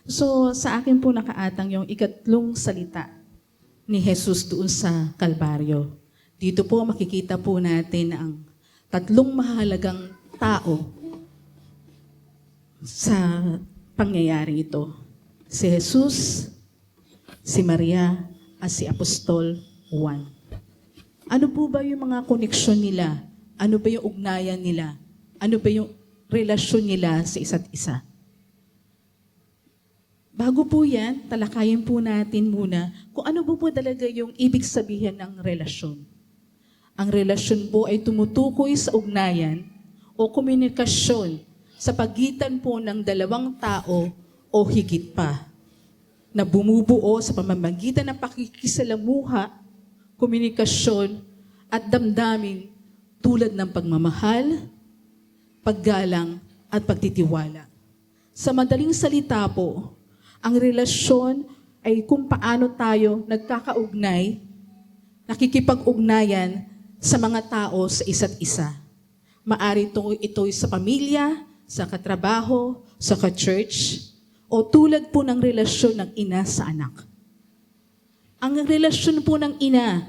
So, sa akin po nakaatang yung ikatlong salita ni Jesus doon sa Kalbaryo. Dito po makikita po natin ang tatlong mahalagang tao sa pangyayari ito. Si Jesus, si Maria, at si Apostol Juan. Ano po ba yung mga koneksyon nila? Ano ba yung ugnayan nila? Ano ba yung relasyon nila sa isa't isa? Bago po yan, talakayin po natin muna kung ano po talaga yung ibig sabihin ng relasyon. Ang relasyon po ay tumutukoy sa ugnayan o komunikasyon sa pagitan po ng dalawang tao o higit pa na bumubuo sa pamamagitan ng pakikisalamuha, komunikasyon at damdamin tulad ng pagmamahal, paggalang at pagtitiwala. Sa madaling salita po, ang relasyon ay kung paano tayo nagkakaugnay, nakikipag-ugnayan sa mga tao sa isa't isa. Maari ito sa pamilya, sa katrabaho, sa ka-church, o tulad po ng relasyon ng ina sa anak. Ang relasyon po ng ina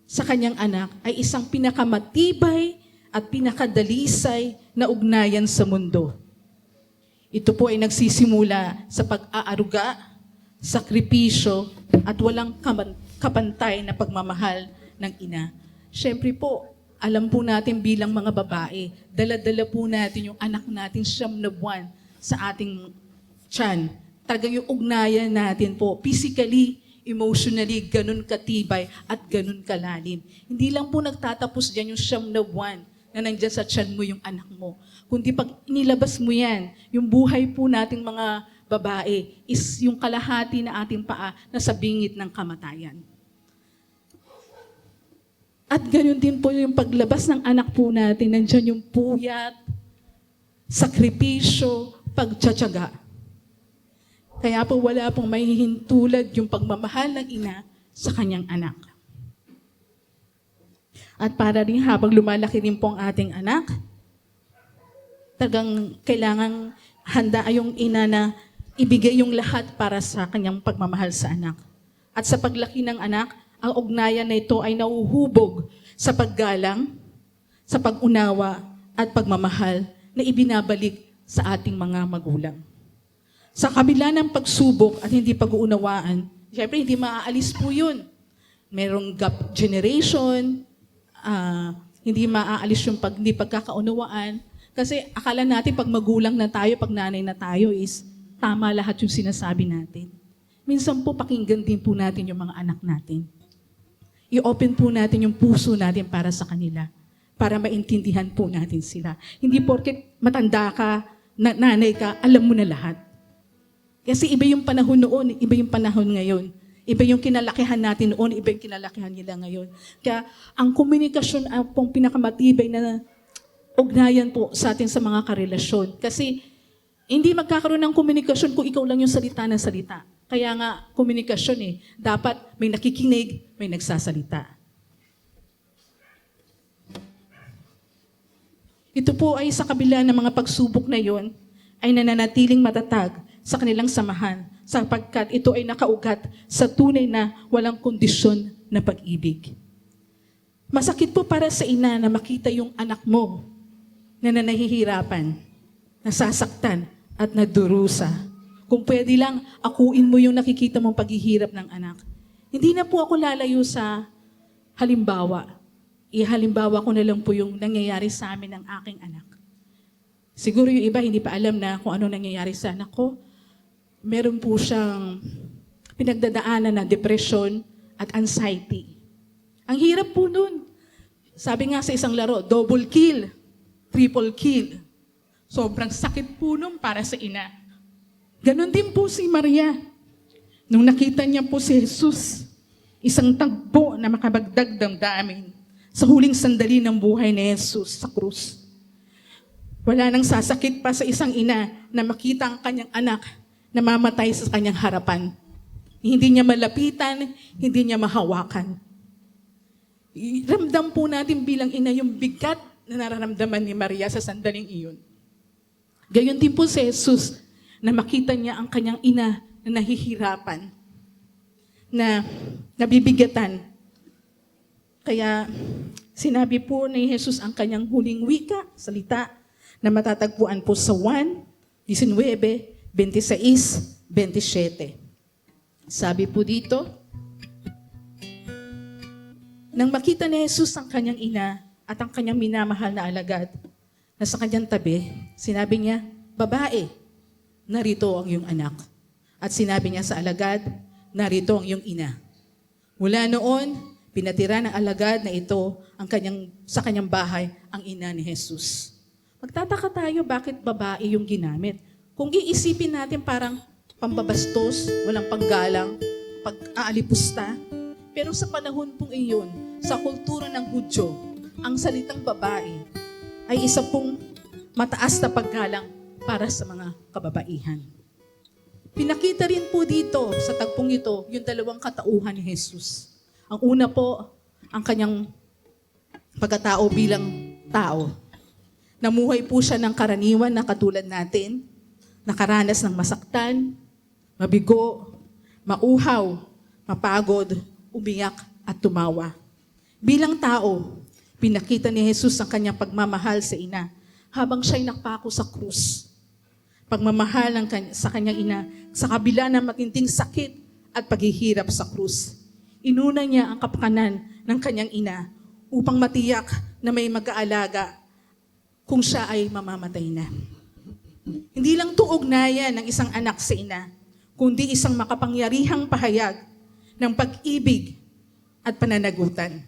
sa kanyang anak ay isang pinakamatibay at pinakadalisay na ugnayan sa mundo. Ito po ay nagsisimula sa pag-aaruga, sakripisyo, at walang kapantay na pagmamahal ng ina. Siyempre po, alam po natin bilang mga babae, dala-dala po natin yung anak natin 9 na buwan sa ating tiyan. Talagang yung ugnayan natin po, physically, emotionally, ganun katibay at ganun kalalim. Hindi lang po nagtatapos dyan yung 9 na buwan na nandiyan sa tiyan mo yung anak mo. Kundi pag inilabas mo yan, yung buhay po nating mga babae is yung kalahati na ating paa na sa bingit ng kamatayan. At ganun din po yung paglabas ng anak po natin, nandiyan yung puyat, sakripisyo, pagtsatsaga. Kaya po wala pong mahihintulad yung pagmamahal ng ina sa kanyang anak. At para rin habang lumalaki din po ang ating anak, talagang kailangang handa yung ina na ibigay yung lahat para sa kanyang pagmamahal sa anak. At sa paglaki ng anak, ang ugnayan na ito ay nauhubog sa paggalang, sa pag-unawa at pagmamahal na ibinabalik sa ating mga magulang. Sa kabila ng pagsubok at hindi pag-uunawaan, syempre hindi maaalis po yun. Merong gap generation, hindi maaalis yung hindi pagkakaunawaan. Kasi akala natin pag magulang na tayo, pag nanay na tayo is tama lahat yung sinasabi natin. Minsan po pakinggan din po natin yung mga anak natin. I-open po natin yung puso natin para sa kanila, para maintindihan po natin sila. Hindi porket matanda ka, nanay ka, alam mo na lahat. Kasi iba yung panahon noon, iba yung panahon ngayon. Iba yung kinalakihan natin noon, iba yung kinalakihan nila ngayon. Kaya ang komunikasyon ang pong pinakamatibay na ugnayan po sa atin sa mga karelasyon. Kasi hindi magkakaroon ng komunikasyon kung ikaw lang yung salita ng salita. Kaya nga, komunikasyon dapat may nakikinig, may nagsasalita. Ito po ay sa kabila ng mga pagsubok na yon, ay nananatiling matatag sa kanilang samahan sapagkat ito ay nakaugat sa tunay na walang kondisyon na pag-ibig. Masakit po para sa ina na makita yung anak mo na nahihirapan, nasasaktan at nadurusa. Kung pwede lang, akuin mo yung nakikita mong paghihirap ng anak. Hindi na po ako lalayo sa halimbawa. Ihalimbawa ko na lang po yung nangyayari sa amin ng aking anak. Siguro yung iba hindi pa alam na kung ano nangyayari sa anak ko. Meron po siyang pinagdadaanan na depression at anxiety. Ang hirap po nun. Sabi nga sa isang laro, double kill, triple kill. Sobrang sakit po nun para sa ina. Ganon din po si Maria. Nung nakita niya po si Jesus, isang tagpo na makabagdag damdamin sa huling sandali ng buhay ni Jesus sa krus. Wala nang sasakit pa sa isang ina na makita ang kanyang anak na mamatay sa kanyang harapan. Hindi niya malapitan, hindi niya mahawakan. Ramdam po natin bilang ina yung bigat na nararamdaman ni Maria sa sandaling iyon. Gayon din po si Jesus na makita niya ang kanyang ina na nahihirapan, na nabibigatan. Kaya sinabi po ni Jesus ang kanyang huling wika, salita, na matatagpuan po sa 1:19, 26, 27. Sabi po dito, nang makita ni Jesus ang kanyang ina at ang kanyang minamahal na alagad na sa kanyang tabi, sinabi niya, "Babae, narito ang iyong anak." At sinabi niya sa alagad, "Narito ang iyong ina." Mula noon, pinatira ng alagad na ito sa kanyang bahay ang ina ni Jesus. Magtataka tayo bakit babae yung ginamit. Kung iisipin natin parang pambabastos, walang panggalang, pag-aalipusta. Pero sa panahon pong iyon, sa kultura ng Hudyo, ang salitang babae ay isa pong mataas na paggalang para sa mga kababaihan. Pinakita rin po dito sa tagpong ito yung dalawang katauhan ni Jesus. Ang una po, ang kanyang pagkatao bilang tao. Namuhay po siya ng karaniwan na katulad natin, nakaranas ng masaktan, mabigo, mauhaw, mapagod, umiyak at tumawa. Bilang tao, pinakita ni Jesus ang kanyang pagmamahal sa ina habang siya'y nakapako sa krus. Pagmamahal sa kanyang ina sa kabila ng matinding sakit at paghihirap sa krus. Inuna niya ang kapakanan ng kanyang ina upang matiyak na may mag-aalaga kung siya ay mamamatay na. Hindi lang ito ugnayan ng isang anak sa ina, kundi isang makapangyarihang pahayag ng pag-ibig at pananagutan.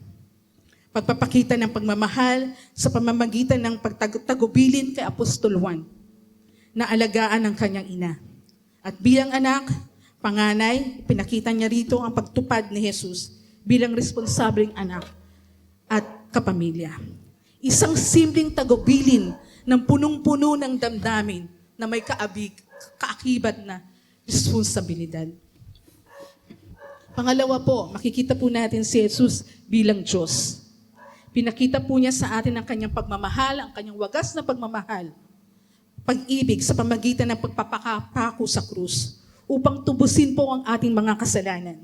Pagpapakita ng pagmamahal sa pamamagitan ng pagtagubilin kay Apostol Juan na alagaan ng kanyang ina. At bilang anak, panganay, pinakita niya rito ang pagtupad ni Jesus bilang responsableng anak at kapamilya. Isang simpleng tagubilin ng punong-puno ng damdamin na may kaakibat na responsibilidad. Pangalawa po, makikita po natin si Jesus bilang Diyos. Pinakita po niya sa atin ang kanyang pagmamahal, ang kanyang wagas na pagmamahal, pag-ibig sa pamagitan ng pagpapakapako sa krus upang tubusin po ang ating mga kasalanan,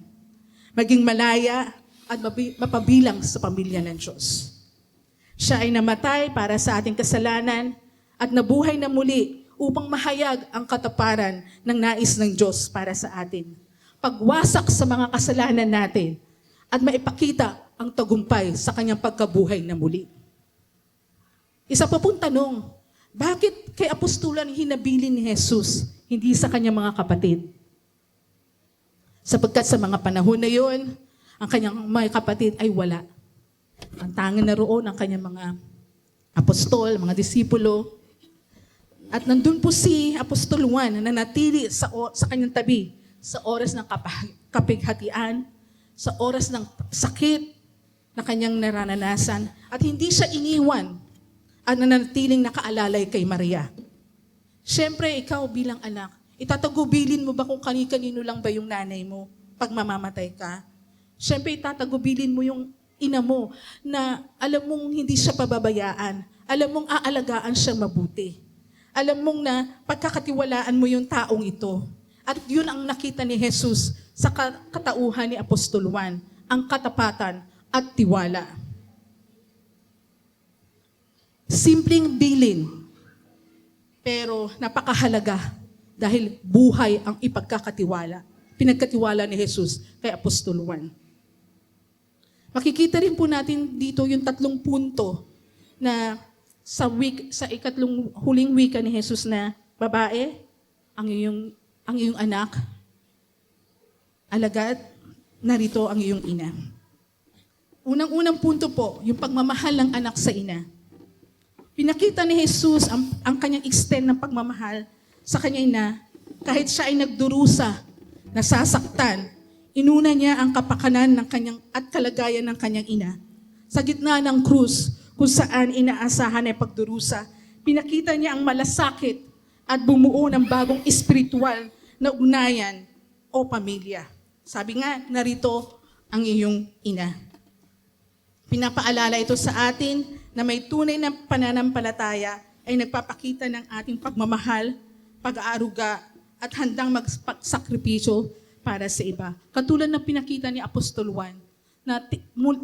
maging malaya at mapabilang sa pamilya ng Diyos. Siya ay namatay para sa ating kasalanan at nabuhay na muli upang mahayag ang kataparan ng nais ng Diyos para sa atin. Pagwasak sa mga kasalanan natin at maipakita ang tagumpay sa kanyang pagkabuhay na muli. Isa pa pong tanong, bakit kay apostolan hinabilin ni Jesus, hindi sa kanyang mga kapatid? Sapagkat sa mga panahon na yon, ang kanyang mga kapatid ay wala. Ang tanging naroon ang kanyang mga apostol, mga disipulo. At nandun po si Apostol Juan na natili sa kanyang tabi sa oras ng kapighatian, sa oras ng sakit na kanyang naranasan, at hindi siya iniwan at nanatiling nakaalalay kay Maria. Siyempre, ikaw bilang anak, itatagubilin mo ba kung kani-kanino lang ba yung nanay mo pag mamamatay ka? Siyempre, itatagubilin mo yung ina mo na alam mong hindi siya pababayaan, alam mong aalagaan siya mabuti. Alam mong na pagkakatiwalaan mo yung taong ito. At yun ang nakita ni Jesus sa katauhan ni Apostol Juan, ang katapatan at tiwala. Simpleng bilin, pero napakahalaga dahil buhay ang ipagkakatiwala. Pinagkatiwala ni Jesus kay Apostol Juan. Makikita rin po natin dito yung 3 punto na sa ikatlong huling wika ni Jesus na, babae, ang iyong anak, alagad, narito ang iyong ina. Unang-unang punto po, yung pagmamahal ng anak sa ina. Pinakita ni Jesus ang kanyang extent ng pagmamahal sa kanyang ina, kahit siya ay nagdurusa, nasasaktan, inuna niya ang kapakanan ng kanyang at kalagayan ng kanyang ina. Sa gitna ng krus, kung saan inaasahan ay pagdurusa, pinakita niya ang malasakit at bumuo ng bagong espiritual na ugnayan o pamilya. Sabi nga, narito ang iyong ina. Pinapaalala ito sa atin na may tunay na pananampalataya ay nagpapakita ng ating pagmamahal, pag-aaruga, at handang magsakripisyo para sa iba. Katulad ng pinakita ni Apostol Juan, na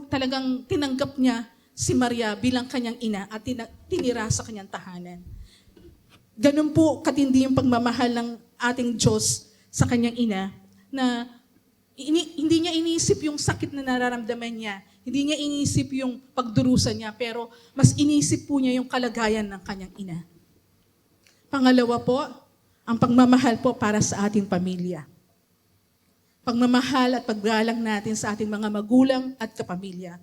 talagang tinanggap niya si Maria bilang kanyang ina at tinira sa kanyang tahanan. Ganun po katindi yung pagmamahal ng ating Diyos sa kanyang ina, na hindi niya iniisip yung sakit na nararamdaman niya, hindi niya iniisip yung pagdurusa niya, pero mas iniisip po niya yung kalagayan ng kanyang ina. Pangalawa po, ang pagmamahal po para sa ating pamilya. Pagmamahal at paggalang natin sa ating mga magulang at kapamilya.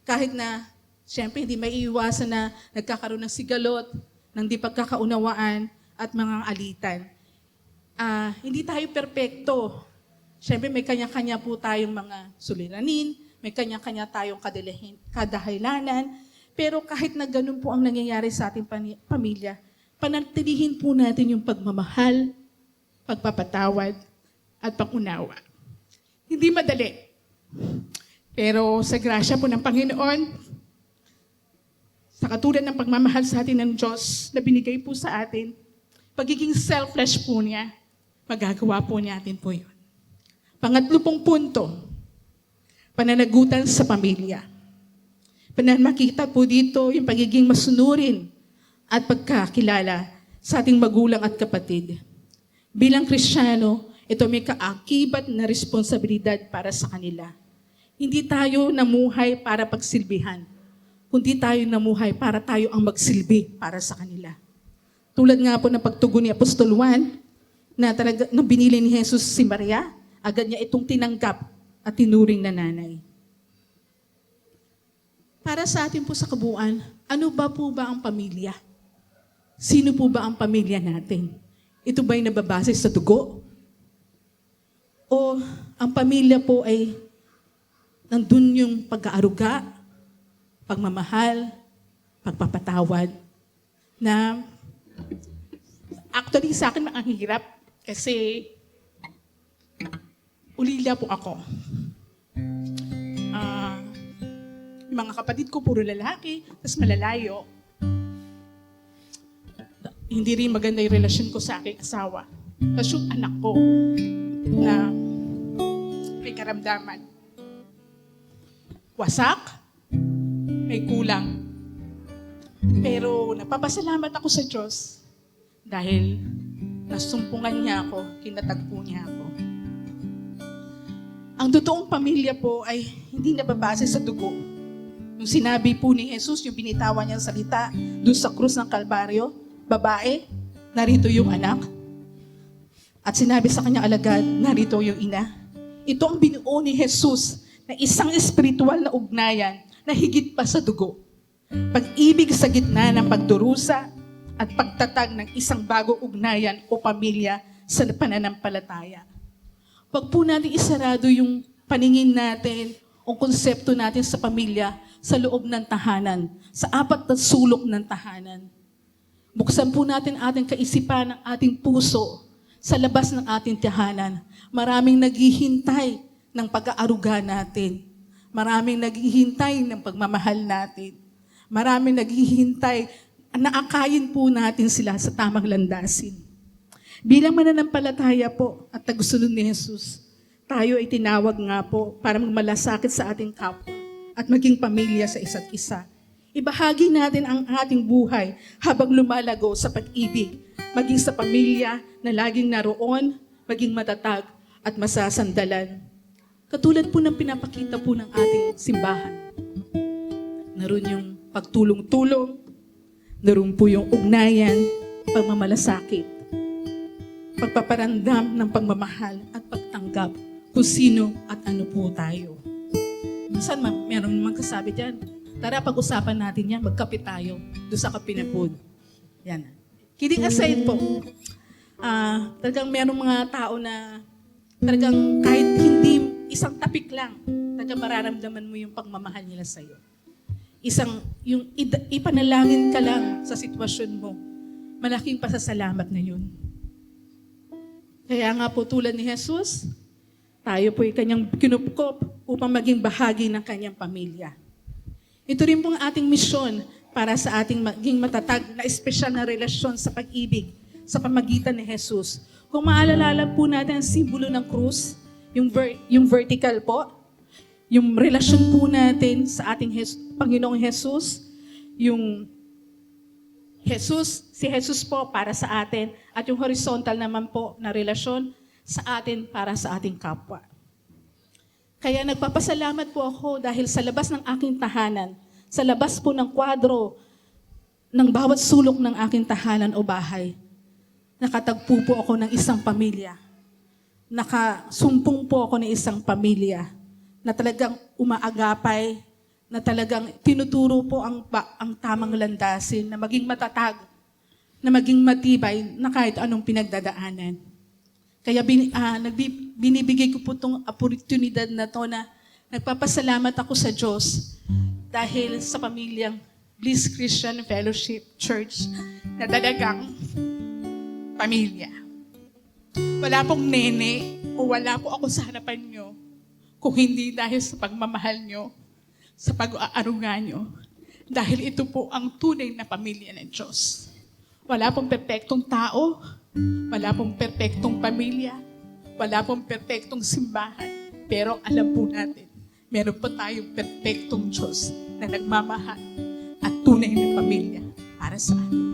Kahit na, siyempre, hindi may iiwasan na nagkakaroon ng sigalot, ng di pagkakaunawaan at mga alitan. Hindi tayo perpekto. Siyempre, may kanya-kanya po tayong mga suliranin, may kanya-kanya tayong kadahilanan, pero kahit na ganun po ang nangyayari sa ating pamilya, panatilihin po natin yung pagmamahal, pagpapatawad, at pag-unawa. Hindi madali. Pero sa grasya po ng Panginoon, sa katulad ng pagmamahal sa atin ng Diyos na binigay po sa atin, pagiging selfless po niya, magagawa po natin po yun. Pangatlo pong punto, pananagutan sa pamilya. Makita po dito yung pagiging masunurin at pagkakilala sa ating magulang at kapatid. Bilang Kristiyano, ito may kaakibat na responsibilidad para sa kanila. Hindi tayo namuhay para pagsilbihan, kundi tayo namuhay para tayo ang magsilbi para sa kanila. Tulad nga po ng pagtugon ni Apostol Juan, na talaga, nung binili ni Jesus si Maria, agad niya itong tinanggap at tinuring na nanay. Para sa atin po sa kabuuan, ano ba po ba ang pamilya? Sino po ba ang pamilya natin? Ito ba'y nababase sa dugo? O ang pamilya po ay nandun yung pag-aaruga, pagmamahal, pagpapatawad, na actually sa akin ang hirap kasi ulila po ako. Yung mga kapatid ko puro lalaki, tapos malalayo. Hindi rin maganda yung relasyon ko sa aking asawa. Tapos yung anak ko na may karamdaman. Wasak, may kulang. Pero napapasalamat ako sa Diyos dahil nasumpungan niya ako, kinatagpo niya ako. Ang totoong pamilya po ay hindi nababase sa dugo. Yung sinabi po ni Jesus, yung binitawan niyang salita doon sa krus ng Kalbaryo, babae, narito yung anak. At sinabi sa kanyang alagad, narito yung ina. Ito ang binuo ni Jesus na isang espiritual na ugnayan na higit pa sa dugo. Pag-ibig sa gitna ng pagdurusa at pagtatag ng isang bagong ugnayan o pamilya sa pananampalataya. Huwag po natin isarado yung paningin natin o konsepto natin sa pamilya sa loob ng tahanan, sa apat na sulok ng tahanan. Buksan po natin ating kaisipan ng ating puso sa labas ng ating tahanan. Maraming naghihintay ng pag-aaruga natin. Maraming naghihintay ng pagmamahal natin. Maraming naghihintay, naakayin po natin sila sa tamang landasin. Bilang mananampalataya po at tagusunod ni Jesus, tayo ay tinawag nga po para magmalasakit sa ating kapwa at maging pamilya sa isa't isa. Ibahagi natin ang ating buhay habang lumalago sa pag-ibig, maging sa pamilya na laging naroon, maging matatag at masasandalan. Katulad po ng pinapakita po ng ating simbahan. Naroon yung pagtulong-tulong, naroon po yung ugnayan, pagmamalasakit, pagpaparandam ng pagmamahal at pagtanggap kung sino at ano po tayo. Minsan meron magkasabi dyan, tara pag-usapan natin yan, magkape tayo doon sa Kapinapod. Yan. Kidding aside po, talagang merong mga tao na talagang kahit hindi isang tapik lang, talagang mararamdaman mo yung pagmamahal nila sa'yo. Yung ipanalangin ka lang sa sitwasyon mo, malaking pasasalamat na yun. Kaya nga po tulad ni Jesus, tayo po ay kanyang kinupkop upang maging bahagi ng kanyang pamilya. Ito rin pong ating misyon para sa ating maging matatag na espesyal na relasyon sa pag-ibig sa pamagitan ni Jesus Kung maalala po natin ang simbolo ng krus, yung vertical po, yung relasyon po natin sa ating Panginoong Jesus, yung si Jesus po para sa atin, at yung horizontal naman po na relasyon sa atin para sa ating kapwa. Kaya nagpapasalamat po ako dahil sa labas ng aking tahanan, sa labas po ng kwadro ng bawat sulok ng aking tahanan o bahay, nakatagpo po ako ng isang pamilya. Nakasumpong po ako ng isang pamilya na talagang umaagapay, na talagang tinuturo po ang tamang landasin, na maging matatag, na maging matibay, na kahit anong pinagdadaanan. Kaya binibigay ko po itong oportunidad na to na nagpapasalamat ako sa Diyos dahil sa pamilyang Bliss Christian Fellowship Church na talagang pamilya. Wala pong nene o wala po ako sa harapan nyo kung hindi dahil sa pagmamahal nyo, sa pag-aaruga nyo. Dahil ito po ang tunay na pamilya ng Diyos. Wala pong perpektong tao, wala pong perpektong pamilya, wala pong perpektong simbahan. Pero alam po natin, meron po tayong perpektong Diyos na nagmamahal at tunay na pamilya para sa atin.